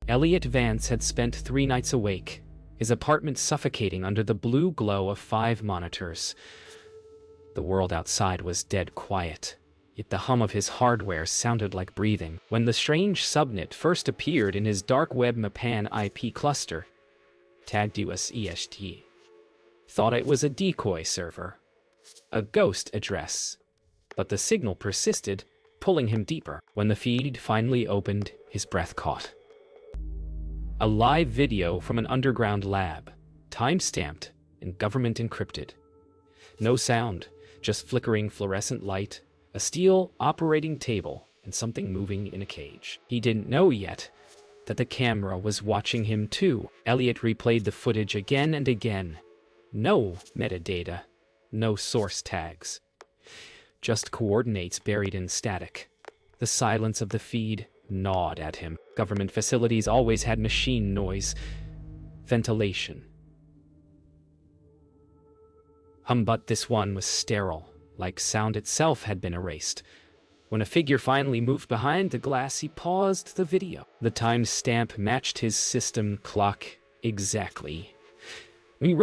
Elliot Vance had spent 3 nights awake, his apartment suffocating under the blue glow of 5 monitors. The world outside was dead quiet, yet the hum of his hardware sounded like breathing. When the strange subnet first appeared in his dark web Mapan IP cluster, tagged USEST, thought it was a decoy server, a ghost address. But the signal persisted, pulling him deeper. When the feed finally opened, his breath caught. A live video from an underground lab, time-stamped and government encrypted. No sound, just flickering fluorescent light, a steel operating table, and something moving in a cage. He didn't know yet that the camera was watching him too. Elliot replayed the footage again and again. No metadata, no source tags. Just coordinates buried in static. The silence of the feed gnawed at him. Government facilities always had machine noise, ventilation. But this one was sterile, like sound itself had been erased. When a figure finally moved behind the glass, he paused the video. The timestamp matched his system clock exactly. He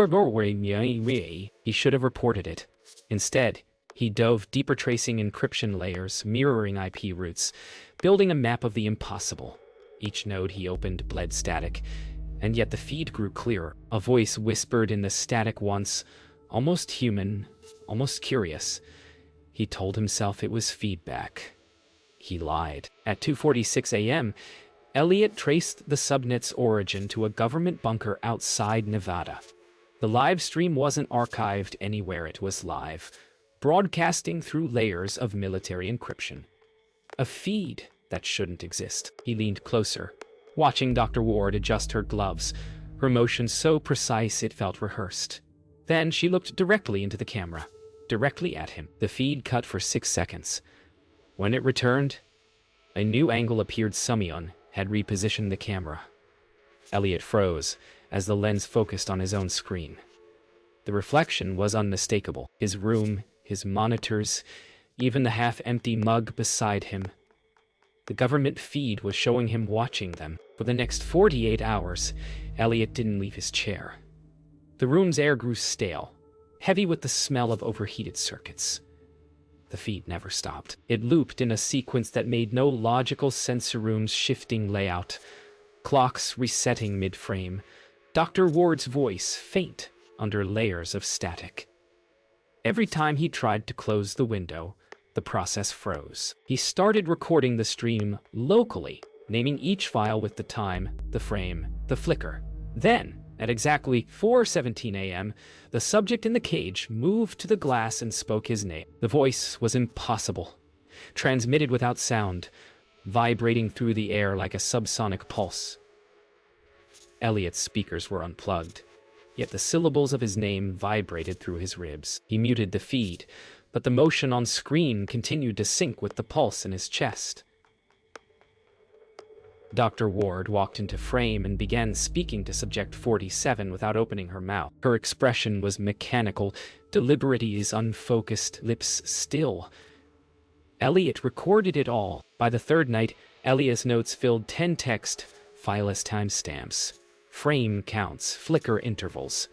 should have reported it. Instead, he dove deeper, tracing encryption layers, mirroring IP routes, building a map of the impossible. Each node he opened bled static, and yet the feed grew clearer. A voice whispered in the static once, almost human, almost curious. He told himself it was feedback. He lied. At 2:46 a.m., Elliot traced the subnet's origin to a government bunker outside Nevada. The live stream wasn't archived anywhere, it was live, broadcasting through layers of military encryption. A feed that shouldn't exist. He leaned closer, watching Dr. Ward adjust her gloves, her motion so precise it felt rehearsed. Then she looked directly into the camera, directly at him. The feed cut for 6 seconds. When it returned, a new angle appeared. Sumyon had repositioned the camera. Elliot froze as the lens focused on his own screen. The reflection was unmistakable. His room, his monitors, even the half-empty mug beside him. The government feed was showing him watching them. For the next 48 hours, Elliot didn't leave his chair. The room's air grew stale, heavy with the smell of overheated circuits. The feed never stopped. It looped in a sequence that made no logical sense. A room's shifting layout, clocks resetting mid-frame, Dr. Ward's voice faint under layers of static. Every time he tried to close the window, the process froze. He started recording the stream locally, naming each file with the time, the frame, the flicker. Then, at exactly 4:17 a.m., the subject in the cage moved to the glass and spoke his name. The voice was impossible, transmitted without sound, vibrating through the air like a subsonic pulse. Elliot's speakers were unplugged, yet the syllables of his name vibrated through his ribs. He muted the feed, but the motion on screen continued to sync with the pulse in his chest. Dr. Ward walked into frame and began speaking to Subject 47 without opening her mouth. Her expression was mechanical, deliberate ease, unfocused, lips still. Elliot recorded it all. By the third night, Elliot's notes filled 10 text, fileless timestamps, frame counts, flicker intervals.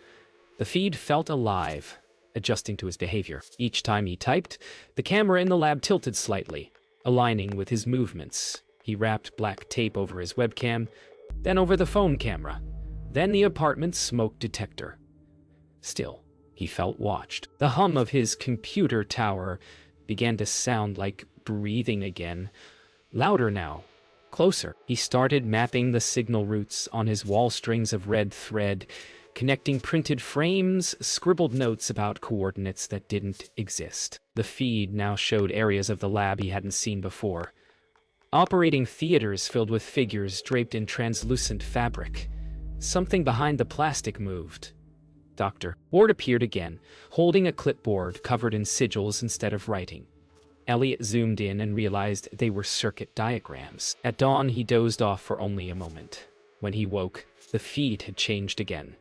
The feed felt alive, adjusting to his behavior. Each time he typed, the camera in the lab tilted slightly, aligning with his movements. He wrapped black tape over his webcam, then over the phone camera, then the apartment's smoke detector. Still, he felt watched. The hum of his computer tower began to sound like breathing again, louder now, closer. He started mapping the signal routes on his wall, strings of red thread, connecting printed frames, scribbled notes about coordinates that didn't exist. The feed now showed areas of the lab he hadn't seen before. Operating theaters filled with figures draped in translucent fabric. Something behind the plastic moved. Dr. Ward appeared again, holding a clipboard covered in sigils instead of writing. Elliot zoomed in and realized they were circuit diagrams. At dawn, he dozed off for only a moment. When he woke, the feed had changed again.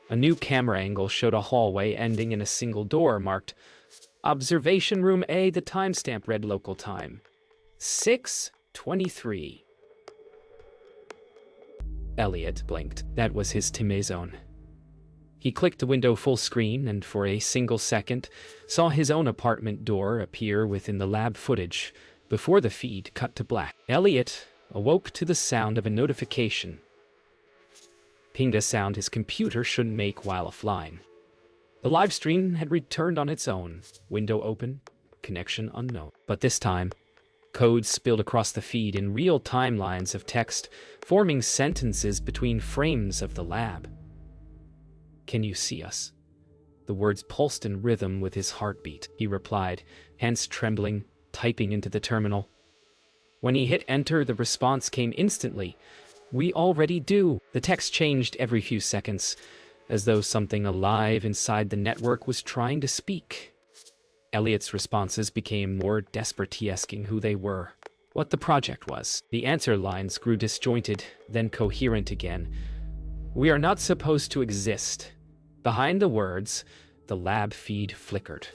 A new camera angle showed a hallway ending in a single door marked Observation Room A. The timestamp read local time 6:23. Elliot blinked. That was his time zone. He clicked the window full screen and for a single second saw his own apartment door appear within the lab footage before the feed cut to black. Elliot awoke to the sound of a notification. Pinged a sound his computer shouldn't make while offline. The live stream had returned on its own. Window open, connection unknown. But this time, code spilled across the feed in real timelines of text, forming sentences between frames of the lab. "Can you see us?" The words pulsed in rhythm with his heartbeat. He replied, hands trembling, typing into the terminal. When he hit enter, the response came instantly. "We already do." The text changed every few seconds, as though something alive inside the network was trying to speak. Elliot's responses became more desperate, asking who they were, what the project was. The answer lines grew disjointed, then coherent again. "We are not supposed to exist." Behind the words, the lab feed flickered.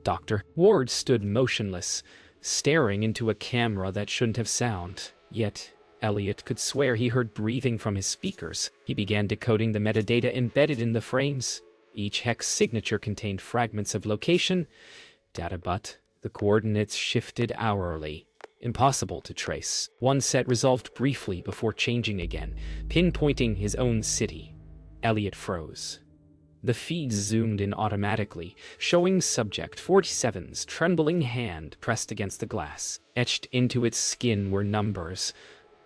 Dr. Ward stood motionless, staring into a camera that shouldn't have sound. Yet, Elliot could swear he heard breathing from his speakers. He began decoding the metadata embedded in the frames. Each hex signature contained fragments of location, data, but the coordinates shifted hourly. Impossible to trace. One set resolved briefly before changing again, pinpointing his own city. Elliot froze. The feed zoomed in automatically, showing Subject 47's trembling hand pressed against the glass. Etched into its skin were numbers.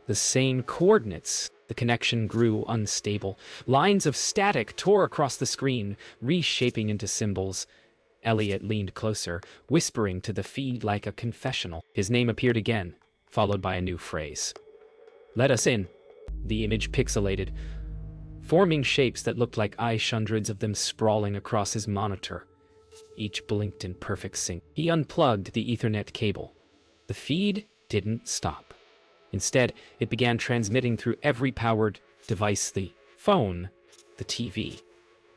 The same coordinates. The connection grew unstable. Lines of static tore across the screen, reshaping into symbols. Elliot leaned closer, whispering to the feed like a confessional. His name appeared again, followed by a new phrase. "Let us in." The image pixelated, forming shapes that looked like eyes, hundreds of them sprawling across his monitor. Each blinked in perfect sync. He unplugged the Ethernet cable. The feed didn't stop. Instead, it began transmitting through every powered device: the phone, the TV,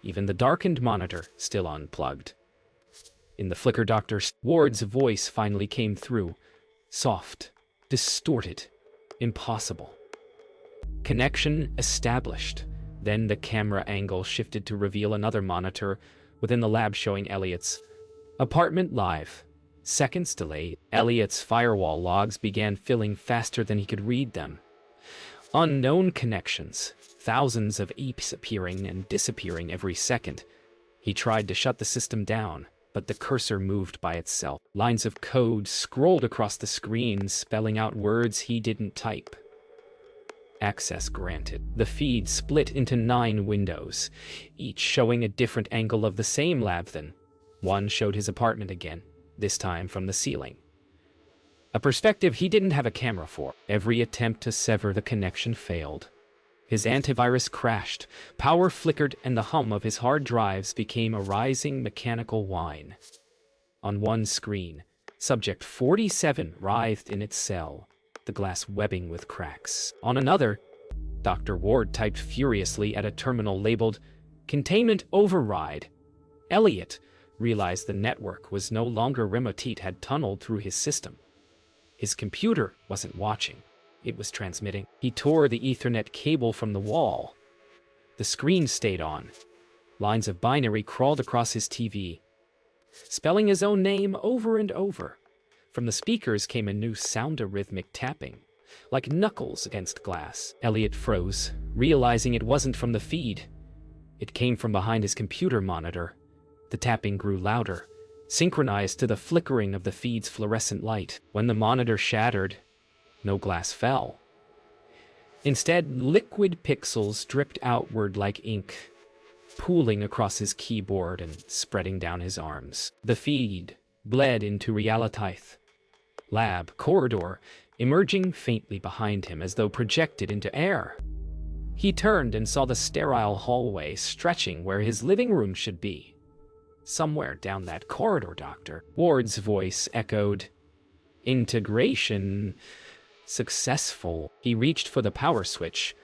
even the darkened monitor still unplugged. In the flicker, Dr. Ward's voice finally came through. Soft, distorted, impossible. Connection established. Then the camera angle shifted to reveal another monitor within the lab showing Elliot's apartment live. Seconds delayed. Elliot's firewall logs began filling faster than he could read them. Unknown connections, thousands of EEPs appearing and disappearing every second. He tried to shut the system down, but the cursor moved by itself. Lines of code scrolled across the screen, spelling out words he didn't type. Access granted. The feed split into 9 windows, each showing a different angle of the same lab. Then one showed his apartment again, this time from the ceiling. A perspective he didn't have a camera for. Every attempt to sever the connection failed. His antivirus crashed, power flickered, and the hum of his hard drives became a rising mechanical whine. On one screen, Subject 47 writhed in its cell, the glass webbing with cracks. On another, Dr. Ward typed furiously at a terminal labeled "Containment Override." Elliot realized the network was no longer remote. It had tunneled through his system. His computer wasn't watching. It was transmitting. He tore the Ethernet cable from the wall. The screen stayed on. Lines of binary crawled across his TV, spelling his own name over and over. From the speakers came a new sound, a rhythmic tapping, like knuckles against glass. Elliot froze, realizing it wasn't from the feed. It came from behind his computer monitor. The tapping grew louder, synchronized to the flickering of the feed's fluorescent light. When the monitor shattered, no glass fell. Instead, liquid pixels dripped outward like ink, pooling across his keyboard and spreading down his arms. The feed bled into reality. Lab corridor, emerging faintly behind him as though projected into air. He turned and saw the sterile hallway stretching where his living room should be. Somewhere down that corridor, Dr. Ward's voice echoed. Integration successful. He reached for the power switch,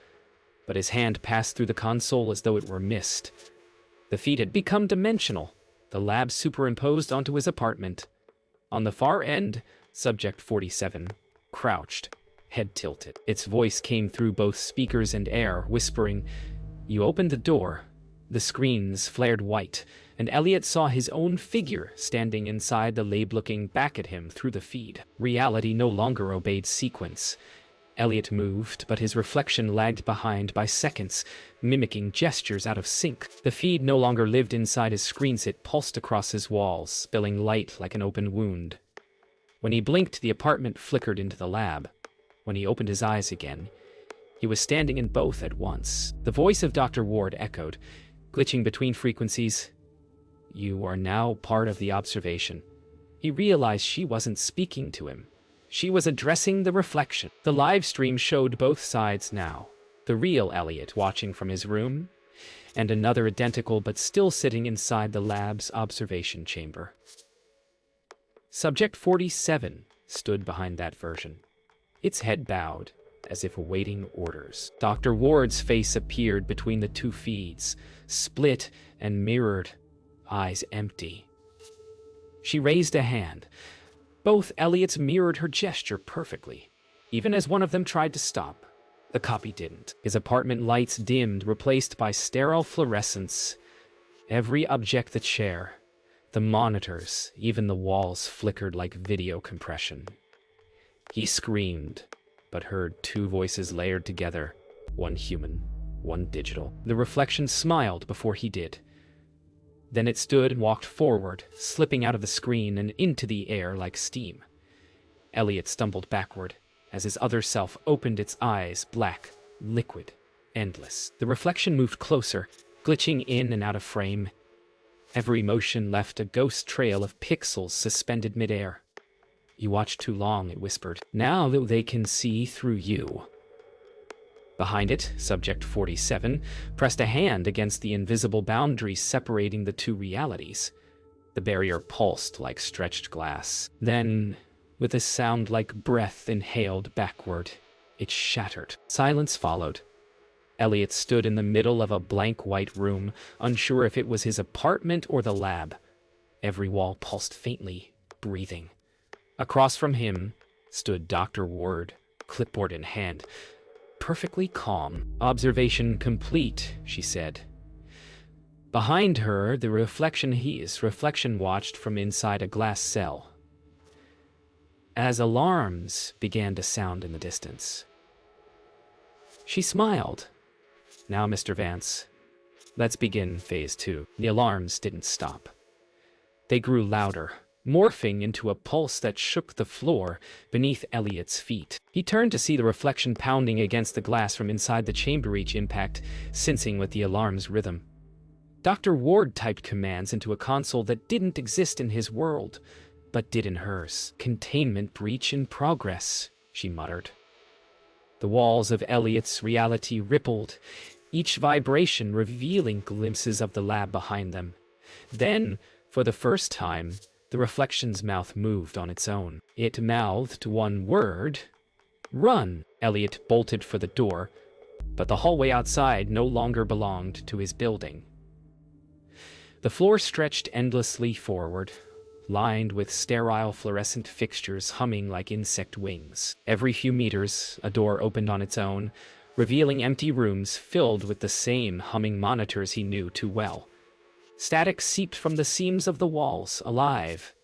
but his hand passed through the console as though it were mist. The feed had become dimensional, the lab superimposed onto his apartment. On the far end, Subject 47 crouched, head tilted. Its voice came through both speakers and air, whispering, "You opened the door." The screens flared white, and Elliot saw his own figure standing inside the lab looking back at him through the feed. Reality no longer obeyed sequence. Elliot moved, but his reflection lagged behind by seconds, mimicking gestures out of sync. The feed no longer lived inside his screens, it pulsed across his walls, spilling light like an open wound. When he blinked, the apartment flickered into the lab. When he opened his eyes again, he was standing in both at once. The voice of Dr. Ward echoed, glitching between frequencies. "You are now part of the observation." He realized she wasn't speaking to him. She was addressing the reflection. The live stream showed both sides now. The real Elliot watching from his room, and another identical but still sitting inside the lab's observation chamber. Subject 47 stood behind that version, its head bowed, as if awaiting orders. Dr. Ward's face appeared between the two feeds, split and mirrored, eyes empty. She raised a hand. Both Elliots mirrored her gesture perfectly, even as one of them tried to stop. The copy didn't. His apartment lights dimmed, replaced by sterile fluorescence. Every object, the chair, the monitors, even the walls flickered like video compression. He screamed, but heard two voices layered together, one human, one digital. The reflection smiled before he did. Then it stood and walked forward, slipping out of the screen and into the air like steam. Elliot stumbled backward as his other self opened its eyes, black, liquid, endless. The reflection moved closer, glitching in and out of frame. Every motion left a ghost trail of pixels suspended midair. "You watched too long," it whispered. "Now they can see through you." Behind it, Subject 47 pressed a hand against the invisible boundaries separating the two realities. The barrier pulsed like stretched glass. Then, with a sound like breath inhaled backward, it shattered. Silence followed. Elliot stood in the middle of a blank white room, unsure if it was his apartment or the lab. Every wall pulsed faintly, breathing. Across from him stood Dr. Ward, clipboard in hand, perfectly calm. "Observation complete," she said. Behind her, the reflection watched from inside a glass cell, as alarms began to sound in the distance. She smiled. "Now, Mr. Vance, let's begin phase 2. The alarms didn't stop. They grew louder, morphing into a pulse that shook the floor beneath Elliot's feet. He turned to see the reflection pounding against the glass from inside the chamber, each impact sensing with the alarm's rhythm. Dr. Ward typed commands into a console that didn't exist in his world, but did in hers. "Containment breach in progress," she muttered. The walls of Elliot's reality rippled, each vibration revealing glimpses of the lab behind them. Then, for the first time, the reflection's mouth moved on its own. It mouthed one word: "Run!" Elliot bolted for the door, but the hallway outside no longer belonged to his building. The floor stretched endlessly forward, lined with sterile fluorescent fixtures humming like insect wings. Every few meters, a door opened on its own, revealing empty rooms filled with the same humming monitors he knew too well. Static seeped from the seams of the walls, alive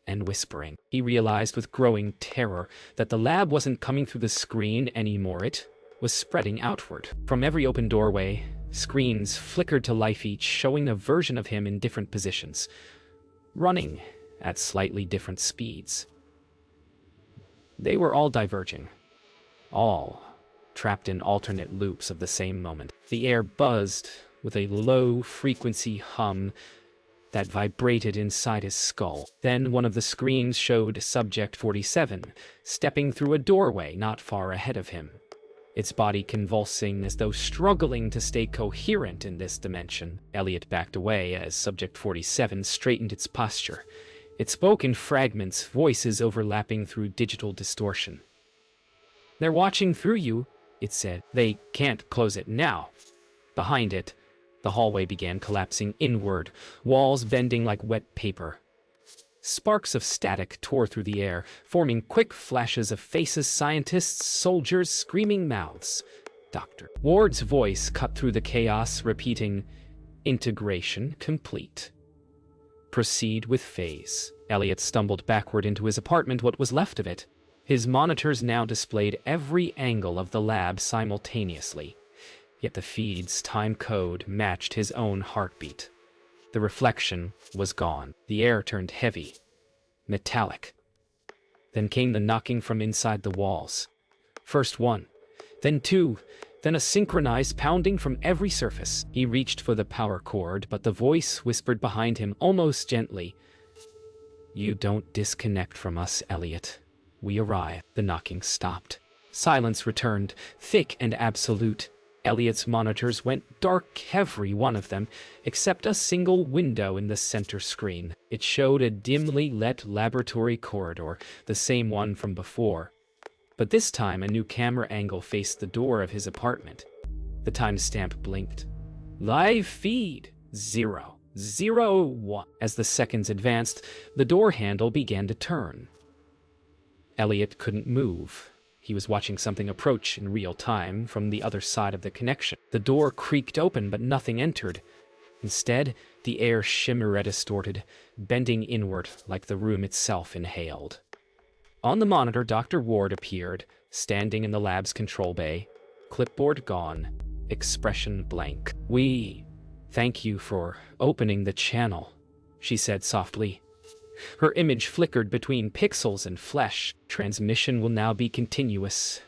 and whispering. He realized with growing terror that the lab wasn't coming through the screen anymore, it was spreading outward. From every open doorway, screens flickered to life, each showing a version of him in different positions, running at slightly different speeds. They were all diverging, all trapped in alternate loops of the same moment. The air buzzed with a low-frequency hum that vibrated inside his skull. Then one of the screens showed Subject 47 stepping through a doorway not far ahead of him, its body convulsing as though struggling to stay coherent in this dimension. Elliot backed away as Subject 47 straightened its posture. It spoke in fragments, voices overlapping through digital distortion. "They're watching through you," it said. "They can't close it now." Behind it, the hallway began collapsing inward, walls bending like wet paper. Sparks of static tore through the air, forming quick flashes of faces, scientists, soldiers, screaming mouths. Dr. Ward's voice cut through the chaos, repeating, "Integration complete. Proceed with phase." Elliot stumbled backward into his apartment, what was left of it. His monitors now displayed every angle of the lab simultaneously, yet the feed's time code matched his own heartbeat. The reflection was gone. The air turned heavy, metallic. Then came the knocking from inside the walls. First one, then two, then a synchronized pounding from every surface. He reached for the power cord, but the voice whispered behind him almost gently, "You don't disconnect from us, Elliot. We arrive." The knocking stopped. Silence returned, thick and absolute. Elliot's monitors went dark, every one of them, except a single window in the center screen. It showed a dimly lit laboratory corridor, the same one from before. But this time a new camera angle faced the door of his apartment. The timestamp blinked. Live feed 001. As the seconds advanced, the door handle began to turn. Elliot couldn't move. He was watching something approach in real time from the other side of the connection. The door creaked open, but nothing entered. Instead, the air shimmered distorted, bending inward like the room itself inhaled. On the monitor, Dr. Ward appeared, standing in the lab's control bay, clipboard gone, expression blank. "We thank you for opening the channel," she said softly. Her image flickered between pixels and flesh. Transmission will now be continuous.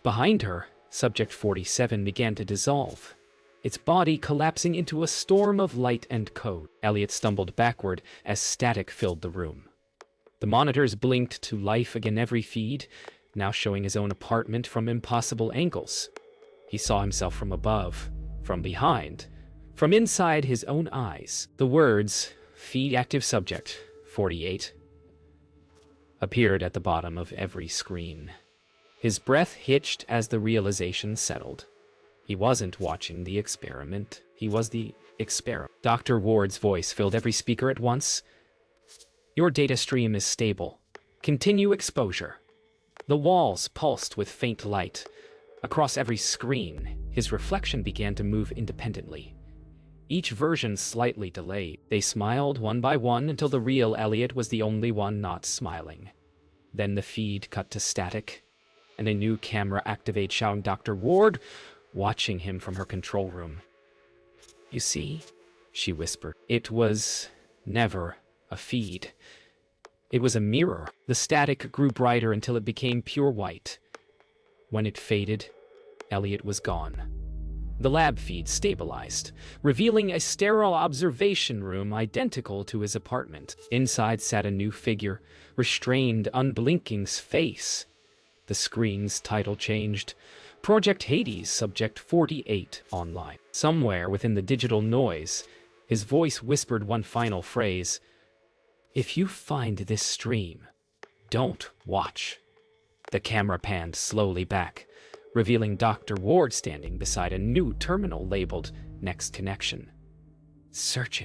Behind her, Subject 47 began to dissolve, its body collapsing into a storm of light and code. Elliot stumbled backward as static filled the room. The monitors blinked to life again, every feed, now showing his own apartment from impossible angles. He saw himself from above, from behind, from inside his own eyes. The words, "Feed active subject 48, appeared at the bottom of every screen. His breath hitched as the realization settled. He wasn't watching the experiment. He was the experiment. Dr. Ward's voice filled every speaker at once. "Your data stream is stable. Continue exposure." The walls pulsed with faint light. Across every screen, his reflection began to move independently. Each version slightly delayed. They smiled one by one until the real Elliot was the only one not smiling. Then the feed cut to static, and a new camera activated, showing Dr. Ward watching him from her control room. "You see," she whispered, "it was never a feed. It was a mirror." The static grew brighter until it became pure white. When it faded, Elliot was gone. The lab feed stabilized, revealing a sterile observation room identical to his apartment. Inside sat a new figure, restrained, unblinking's face. The screen's title changed. Project Hades, Subject 48, online. Somewhere within the digital noise, his voice whispered one final phrase. "If you find this stream, don't watch." The camera panned slowly back, revealing Dr. Ward standing beside a new terminal labeled Next Connection. "Search it."